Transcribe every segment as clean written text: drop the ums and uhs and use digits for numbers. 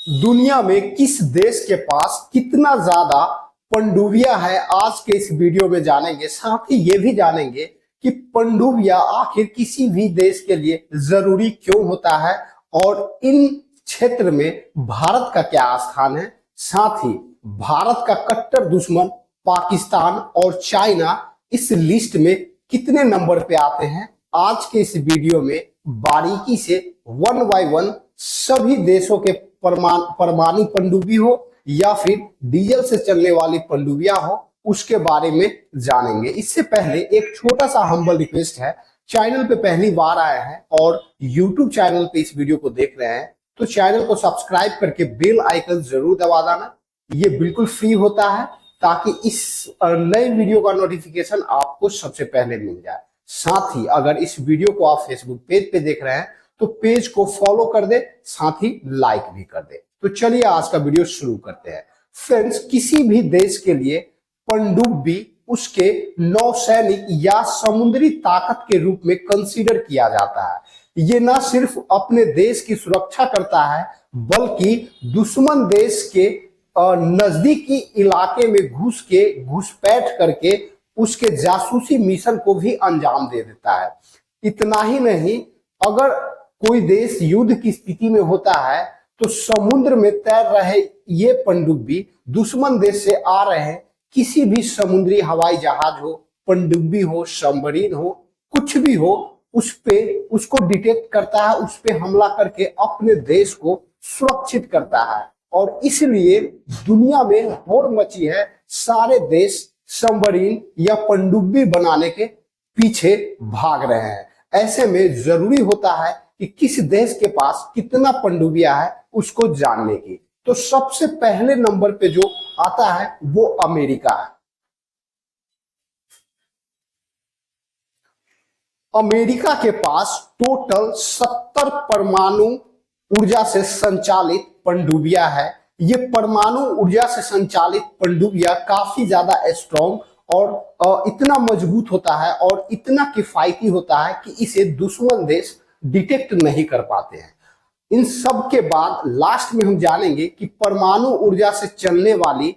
दुनिया में किस देश के पास कितना ज्यादा पनडुब्बियां है, आज के इस वीडियो में जानेंगे। साथ ही ये भी जानेंगे कि पनडुब्बियां आखिर किसी भी देश के लिए जरूरी क्यों होता है और इन क्षेत्र में भारत का क्या स्थान है। साथ ही भारत का कट्टर दुश्मन पाकिस्तान और चाइना इस लिस्ट में कितने नंबर पे आते हैं। आज के इस वीडियो में बारीकी से वन बाय वन सभी देशों के परमाणु पनडुब्बी हो या फिर डीजल से चलने वाली पनडुब्बियां हो, उसके बारे में जानेंगे। इससे पहले एक छोटा सा हम्बल रिक्वेस्ट है, चैनल पे पहली बार आए हैं और यूट्यूब चैनल पे इस वीडियो को देख रहे हैं तो चैनल को सब्सक्राइब करके बेल आइकन जरूर दबा देना। ये बिल्कुल फ्री होता है ताकि इस नए वीडियो का नोटिफिकेशन आपको सबसे पहले मिल जाए। साथ ही अगर इस वीडियो को आप फेसबुक पेज पे देख रहे हैं तो पेज को फॉलो कर दे, साथ ही लाइक भी कर दे। तो चलिए आज का वीडियो शुरू करते हैं। फ्रेंड्स, किसी भी देश के लिए पनडुब्बी उसके नौसैनिक या समुद्री ताकत के रूप में कंसीडर किया जाता है। ये न सिर्फ अपने देश की सुरक्षा करता है बल्कि दुश्मन देश के नजदीकी इलाके में घुसपैठ करके उसके जासूसी मिशन को भी अंजाम दे देता है। इतना ही नहीं, अगर कोई देश युद्ध की स्थिति में होता है तो समुद्र में तैर रहे ये पनडुब्बी दुश्मन देश से आ रहे किसी भी समुद्री हवाई जहाज हो, पनडुब्बी हो, सबमरीन हो, कुछ भी हो, उसको डिटेक्ट करता है, उस पे हमला करके अपने देश को सुरक्षित करता है। और इसलिए दुनिया में होड़ मची है, सारे देश सबमरीन या पनडुब्बी बनाने के पीछे भाग रहे हैं। ऐसे में जरूरी होता है कि किस देश के पास कितना पनडुब्बियां है उसको जानने की। तो सबसे पहले नंबर पे जो आता है वो अमेरिका है। अमेरिका के पास टोटल 70 परमाणु ऊर्जा से संचालित पनडुब्बियां है। ये परमाणु ऊर्जा से संचालित पनडुब्बियां काफी ज्यादा स्ट्रॉन्ग और इतना मजबूत होता है और इतना किफायती होता है कि इसे दुश्मन देश डिटेक्ट नहीं कर पाते हैं। इन सब के बाद लास्ट में हम जानेंगे कि परमाणु ऊर्जा से चलने वाली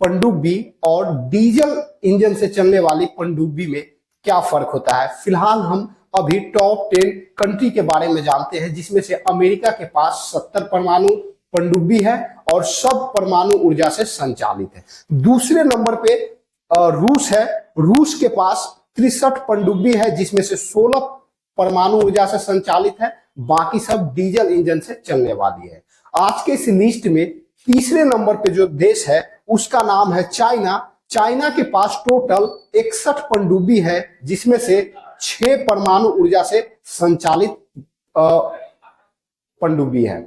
पनडुब्बी और डीजल इंजन से चलने वाली पनडुब्बी में क्या फर्क होता है। फिलहाल हम अभी टॉप 10 कंट्री के बारे में जानते हैं, जिसमें से अमेरिका के पास 70 परमाणु पनडुब्बी है और सब परमाणु ऊर्जा से संचालित है। दूसरे नंबर पे रूस है। रूस के पास 63 पनडुब्बी है, जिसमें से 16 परमाणु ऊर्जा से संचालित है, बाकी सब डीजल इंजन से चलने वाली है। आज के इस लिस्ट में तीसरे नंबर पे जो देश है उसका नाम है चाइना। चाइना के पास टोटल 61 पनडुब्बी है, जिसमें से 6 परमाणु ऊर्जा से संचालित पनडुब्बी है।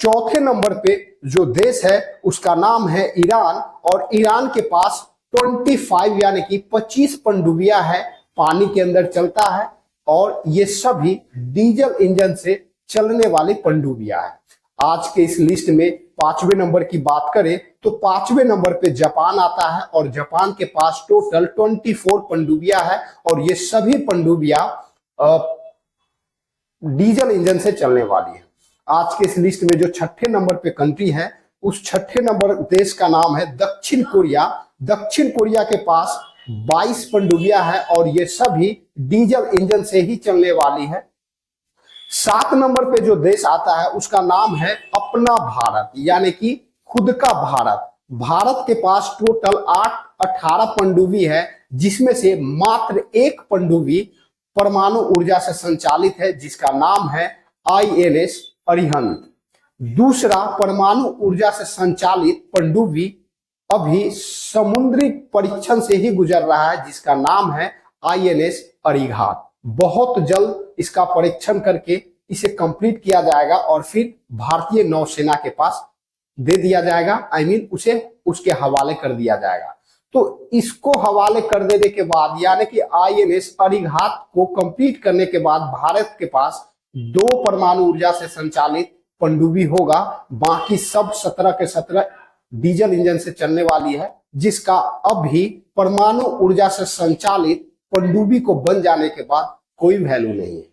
चौथे नंबर पे जो देश है उसका नाम है ईरान और ईरान के पास 25 यानी कि 25 पनडुब्बियां है, पानी के अंदर चलता है और ये सभी डीजल इंजन से चलने वाली पनडुब्बियां है। आज के इस लिस्ट में 5वें नंबर की बात करें तो 5वें नंबर पे जापान आता है और जापान के पास टोटल 24 पनडुब्बियां है और ये सभी पनडुब्बियां डीजल इंजन से चलने वाली है। आज के इस लिस्ट में जो 6ठे नंबर पे कंट्री है उस 6ठे नंबर देश का नाम है दक्षिण कोरिया। दक्षिण कोरिया के पास 22 पनडुब्बियां है और ये सभी डीजल इंजन से ही चलने वाली है। 7 नंबर पे जो देश आता है उसका नाम है अपना भारत, यानी कि खुद का भारत। भारत के पास टोटल 18 पनडुब्बी है, जिसमें से मात्र एक पनडुब्बी परमाणु ऊर्जा से संचालित है, जिसका नाम है INS अरिहंत। दूसरा परमाणु ऊर्जा से संचालित पनडुब्बी अभी समुद्री परीक्षण से ही गुजर रहा है, जिसका नाम है INS अरिहंत। बहुत जल्द इसका परीक्षण करके इसे कंप्लीट किया जाएगा और फिर भारतीय नौसेना के पास दे दिया जाएगा। उसे उसके हवाले कर दिया जाएगा। तो इसको हवाले कर देने के बाद यानी कि INS अरिहंत को कंप्लीट करने के बाद भारत के पास 2 परमाणु ऊर्जा से संचालित पनडुब्बी होगा, बाकी सब 17 के 17 डीजल इंजन से चलने वाली है, जिसका अभी परमाणु ऊर्जा से संचालित पनडुब्बी को बन जाने के बाद कोई वैल्यू नहीं है।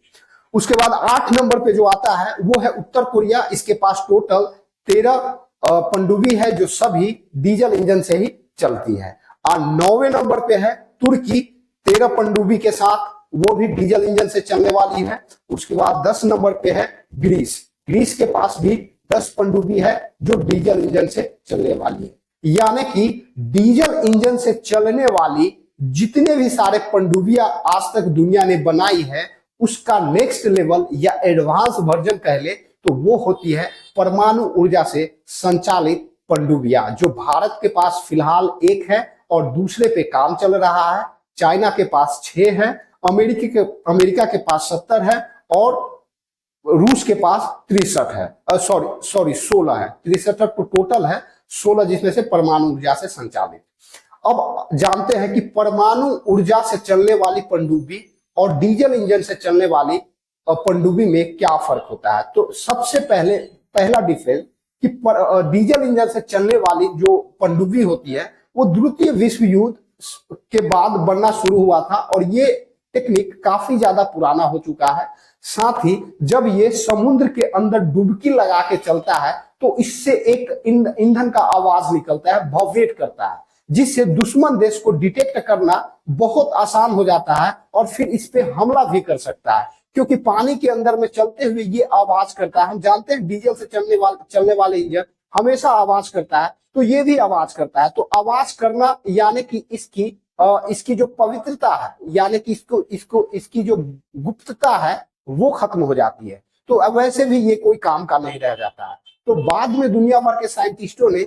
उसके बाद 8 नंबर पे जो आता है वो है उत्तर कोरिया। इसके पास टोटल 13 पनडुब्बी है जो सभी डीजल इंजन से ही चलती है। और 9वें नंबर पे है तुर्की, 13 पनडुब्बी के साथ, वो भी डीजल इंजन से चलने वाली है। उसके बाद 10 नंबर पे है ग्रीस, ग्रीस के पास भी 10 पनडुब्बी है जो डीजल इंजन से चलने वाली है। यानी कि डीजल इंजन से चलने वाली जितने भी सारे पनडुब्बियां आज तक दुनिया ने बनाई है, उसका नेक्स्ट लेवल या एडवांस वर्जन कह ले तो वो होती है परमाणु ऊर्जा से संचालित पनडुब्बियां, जो भारत के पास फिलहाल एक है और दूसरे पे काम चल रहा है। चाइना के पास 6 है, अमेरिका के पास 70 है और रूस के पास 63 है, सॉरी 16 है। 63 तो टोटल है, 16 जिसमें से परमाणु ऊर्जा से संचालित। अब जानते हैं कि परमाणु ऊर्जा से चलने वाली पनडुब्बी और डीजल इंजन से चलने वाली पनडुब्बी में क्या फर्क होता है। तो सबसे पहला डिफरेंस कि डीजल इंजन से चलने वाली जो पनडुब्बी होती है वो द्वितीय विश्व युद्ध के बाद बनना शुरू हुआ था और ये टेक्निक काफी ज्यादा पुराना हो चुका है। साथ ही जब ये समुद्र के अंदर डुबकी लगा के चलता है तो इससे एक ईंधन का आवाज निकलता है, वाइब्रेट करता है, जिससे दुश्मन देश को डिटेक्ट करना बहुत आसान हो जाता है और फिर इस पे हमला भी कर सकता है, क्योंकि पानी के अंदर में चलते हुए ये आवाज करता है। हम जानते हैं डीजल से चलने वाले इंजन हमेशा आवाज करता है, तो ये भी आवाज करता है। तो आवाज करना यानी कि इसकी जो पवित्रता है, यानी कि इसकी जो गुप्तता है वो खत्म हो जाती है। तो अब वैसे भी ये कोई काम का नहीं रह जाता है। तो बाद में दुनिया भर के साइंटिस्टों ने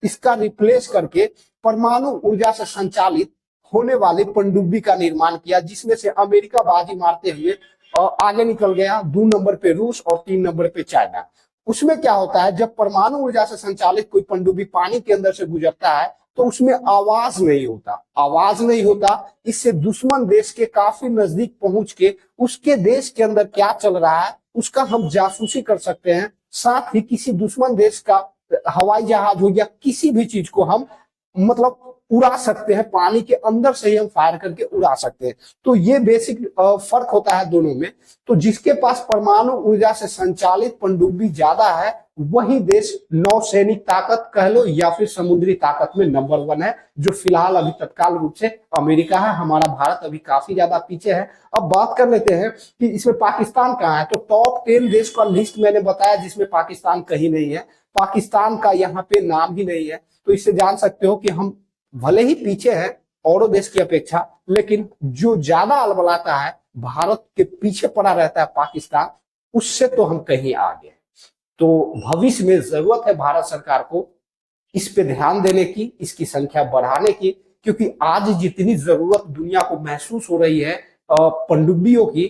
इसका रिप्लेस करके परमाणु ऊर्जा से संचालित होने वाली पनडुब्बी का निर्माण किया, जिसमें से अमेरिका बाजी मारते हुए आगे निकल गया। 2 नंबर पे रूस और 3 नंबर पे चाइना। उसमें क्या होता है, जब परमाणु ऊर्जा से संचालित कोई पनडुब्बी पानी के अंदर से गुजरता है तो उसमें आवाज नहीं होता। इससे दुश्मन देश के काफी नजदीक पहुंच के उसके देश के अंदर क्या चल रहा है उसका हम जासूसी कर सकते हैं। साथ ही किसी दुश्मन देश का हवाई जहाज हो या किसी भी चीज को हम मतलब उड़ा सकते हैं, पानी के अंदर से ही हम फायर करके उड़ा सकते हैं। तो ये बेसिक फर्क होता है दोनों में। तो जिसके पास परमाणु ऊर्जा से संचालित पनडुब्बी ज्यादा है वही देश नौसैनिक ताकत कह लो या फिर समुद्री ताकत में नंबर 1 है, जो फिलहाल अभी तत्काल रूप से अमेरिका है। हमारा भारत अभी काफी ज्यादा पीछे है। अब बात कर लेते हैं कि इसमें पाकिस्तान कहाँ है। तो टॉप 10 देश का लिस्ट मैंने बताया जिसमें पाकिस्तान कहीं नहीं है। पाकिस्तान का यहाँ पे नाम ही नहीं है। तो इससे जान सकते हो कि हम भले ही पीछे हैं औरों देश की अपेक्षा, लेकिन जो ज्यादा अलबलाता है, भारत के पीछे पड़ा रहता है पाकिस्तान, उससे तो हम कहीं आगे। तो भविष्य में जरूरत है भारत सरकार को इस पे ध्यान देने की, इसकी संख्या बढ़ाने की, क्योंकि आज जितनी जरूरत दुनिया को महसूस हो रही है पनडुब्बियों की,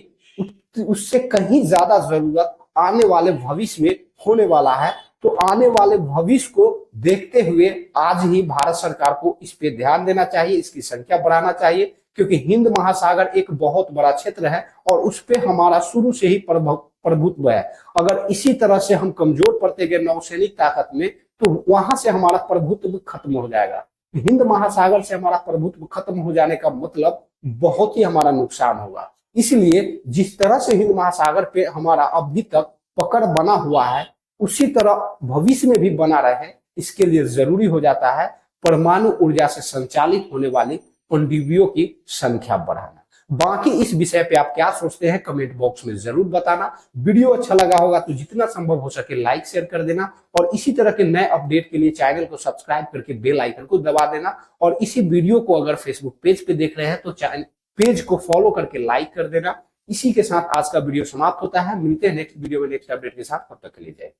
उससे कहीं ज्यादा जरूरत आने वाले भविष्य में होने वाला है। तो आने वाले भविष्य को देखते हुए आज ही भारत सरकार को इस पे ध्यान देना चाहिए, इसकी संख्या बढ़ाना चाहिए, क्योंकि हिंद महासागर एक बहुत बड़ा क्षेत्र है और उस पे हमारा शुरू से ही प्रभुत्व है। अगर इसी तरह से हम कमजोर पड़ते गए नौसैनिक ताकत में तो वहां से हमारा प्रभुत्व खत्म हो जाएगा। हिंद महासागर से हमारा प्रभुत्व खत्म हो जाने का मतलब बहुत ही हमारा नुकसान होगा। इसलिए जिस तरह से हिंद महासागर पे हमारा अभी तक पकड़ बना हुआ है, उसी तरह भविष्य में भी बना रहे, इसके लिए जरूरी हो जाता है परमाणु ऊर्जा से संचालित होने वाली पनडुब्बियों की संख्या बढ़ाना। बाकी इस विषय पे आप क्या सोचते हैं कमेंट बॉक्स में जरूर बताना। वीडियो अच्छा लगा होगा तो जितना संभव हो सके लाइक शेयर कर देना और इसी तरह के नए अपडेट के लिए चैनल को सब्सक्राइब करके बेल आइकन को दबा देना। और इसी वीडियो को अगर फेसबुक पेज पे देख रहे हैं तो पेज को फॉलो करके लाइक कर देना। इसी के साथ आज का वीडियो समाप्त होता है। मिलते हैं नेक्स्ट वीडियो में नेक्स्ट अपडेट के साथ, तब तक के लिए जय।